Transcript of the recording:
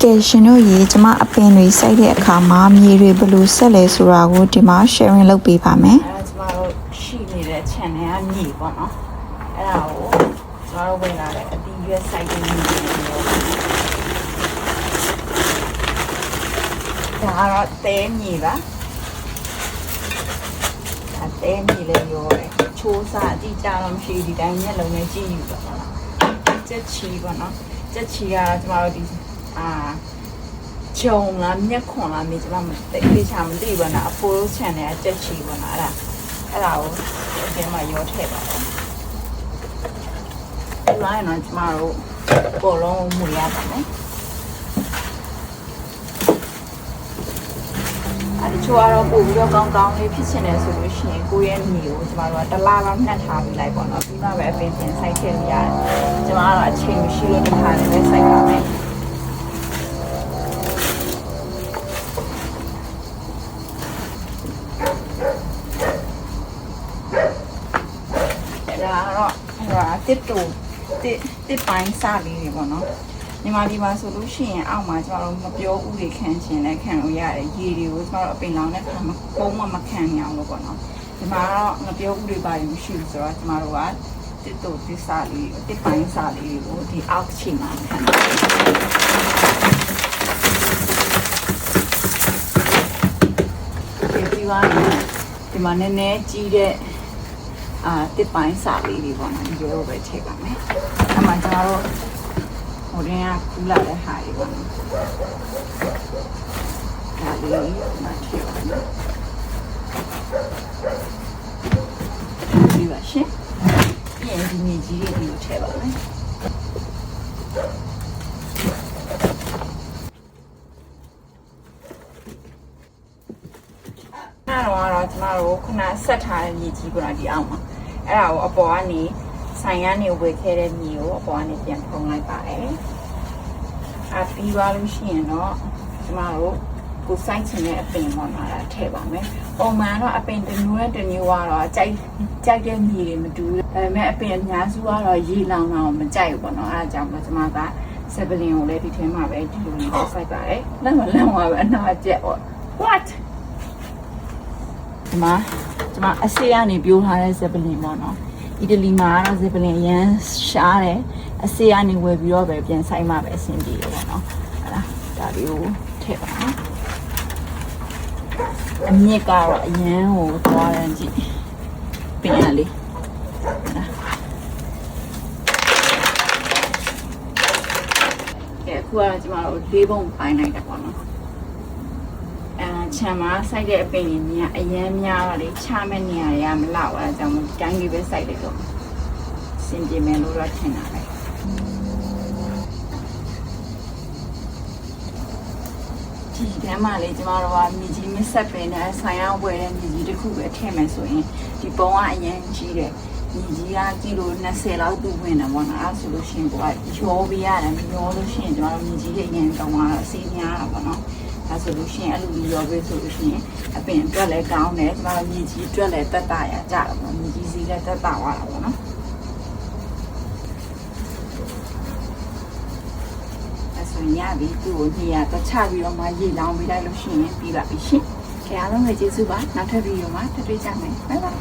ကဲရှင်တို့ရေကျမအပင်တွေစိုက်တဲ့အခါမှာမြေတွေဘယ်လိုဆက်လဲဆိုတာကိုဒီမှာ sharing လုပ်ပေးပါမယ်။ကျမတို့ရှိနေတဲ့ channel ကမြေပေါ့နော်။အဲ့ဒါကိုကျမတို့ဝင်လာတဲ့အတီးရွက်စိုက်တဲ့မြေတွေပေါ့။ဒါကတော့တဲမြေပါ။ဒါတဲမြေလေးရောတယ်။ချိုးစားအတိအကျတော့မရှိဒီတိုင်းမျက်လုံးနဲ့ကြည့်ယူတော့လား။ကြက်ချီပေါ့နော်။ကြက်ချီကတော့ကျမတို့ဒီဂျုံလားမြက်ခွန်လားမြေကျမမသိချာမသိဘူးနော်အဖိုး channel ကကြက်ချီပေါ့နော်အဲ့ဒါကိုအပြင်မှာရောထည့်ပါတော့ဒီလိုရင်တော့ကျမတို့ဘောလုံးမူရပါမယ်အဲ့ဒီချိုးကတော့ပို့ပြီးတော့ကောင်းကောင်းလေးဖြစ်ချင်တယ်ဆိုလို့ရှိရင်ကိုယ့်ရဲ့မြေကိုကျမတို့ကတစ်လားလောက်နှက်ထားပြီးလိုက်ပေါ့နော်ပြီးမှပဲအပင်ပြင်စိုက်ထည့်လို့ရတယ်ကျမကတော့အချိန်မရှိလို့တစ်ခါလည်းပဲစိုက်ပါမယ်တစ်ပိုင်းစလေးတွေပေါ့နော်ညီမဒီမှာဆိုလို့ရှိရင်အောက်မှာကျမတို့မပြောဥတွေခံချင်လဲခံလို့ရတယ်ရေတွေကိုကျမတို့အပင်လောင်တဲ့ခါမှာပုံမှန်မခံရအောင်လို့ပေါ့နော်ဒီမှာတော့မပြောဥတွေပါရင်မရှိဘူးဆိုတော့ကျမတို့ကတစ်စလေးတစ်ပိုင်းစလေးတွေကိုဒီအောက်ချိန်မှာခံတယ်ဒီမှာဒီမှာနည်းနည်းကြီးတဲ့တစ်ပိုင်းစာလေးတွေပေါ့နော်ဒီလိုပဲထည့်ပါမယ်။အမှကျတော့ဟိုရင်ကခူးလာတဲ့ဟာတွေပေါ့နော်။ဒါလေးမှထည့်ပါမယ်။ဒီပါရှင်။ပြန်ဒီမြေကြီးတွေကိုထည့်ပါမယ်။အဲ့တော့ကျမတို့ခုနဆက်ထားတဲ့မြေကြီးပေါ့နော်ဒီအောက်မှာအဲ့ဒါကိုအပေါ်ကနေဆိုင်ကနေဝယ်ခဲ့တဲ့မြေကိုအပေါ်ကနေပြန်ဖုံးလိုက်ပါတယ်ပြီးသွားလို့ရှိရင်တော့ကျမတို့ကိုစိုက်ချင်တဲ့အပင်ပေါ့နော်အဲ့ဒါထည့်ပါမယ်ပုံမှန်တော့အပင်တစ်မျိုးနဲ့တစ်မျိုးကတော့ကြိုက်တဲ့မြေတွေမတူဘူးဒါပေမဲ့အပင်အများစုကတော့ရေလောင်တော့မကြိုက်ဘူးပေါ့နော်အဲ့ဒါကြောင့်ကျမကစပလင်ကိုလည်းဒီထဲမှာပဲဒီလိုလေးစိုက်ပါတယ်လက်မလက်မှာပဲအနာကျက်ပေါ့ whatဒီမှာအဆေးကနေပြိုးထားတဲ့ဇက်ပလင်ပေါ့နော်အီတလီမှာတော့ဇက်ပလင်အရန်ရှားတယ်အဆေးကနေဝယ်ပြီးတော့ပဲပြန်ဆိုင်မှပဲအဆင်ပြေတယ်ပေါ့နော်ဟုတ်လားဒါလေးကိုထည့်ပါနော်အမြင့်ကတော့အရန်ကိုသွားတယ်ကြည့်ပင်ရလေးဟုတ်လားကဲအခုကတော့ကျမတို့၄ပုံပိုင်းလိုက်တာပေါ့နော်ချမ်းမှာစိုက်တဲ့အပင်တွေများအရန်များတော့လေချမဲ့နေရာတွေကမလောက်အဲကြောင့်တိုင်းလေးပဲစိုက်လိုက်တော့စင်ပြေမယ်လို့တော့ထင်တာပဲဒီတမ်းမှလေကျမတို့ကမြေကြီးမဆက်ပင်နဲ့ဆိုင်ရဝယ်တဲ့မြေကြီးတစ်ခုပဲထည့်မယ်ဆိုရင်ဒီပုံကအရန်ကြီးတယ်မြေကြီးကကီလို20လောက်တူဝင်တယ်ပေါ့နော်အဲဆိုလို့ရှိရင်ကိုကရောပေးရတယ်မရောလို့ရှိရင်ကျမတို့မြေကြီးတွေအရင်ကောင်းသွားတော့ဆေးများတာပေါ့နော်ဒါဆိုလို့ရှိရင်အဲ့လိုရောပေးဆိုလို့ရှိရင်အပင်အတွက်လည်းကောင်းတယ်ကျမတို့မြေကြီးအတွက်လည်းတက်တာရကြတယ်ပေါ့မြေကြီးစီးလည်းတက်တာသွားတာပေါ့နော်အဲ့ဆိုညပြီသူ့ကိုညတချပြီးတော့မှရေလောင်းပေးလိုက်လို့ရှိရင်ပြီးပါပြီရှင်ခင်ဗျားလုံးလည်းကျေးဇူးပါနောက်ထပ်ဗီဒီယိုမှာတွေ့ကြမယ်ဘိုင်ဘိုင်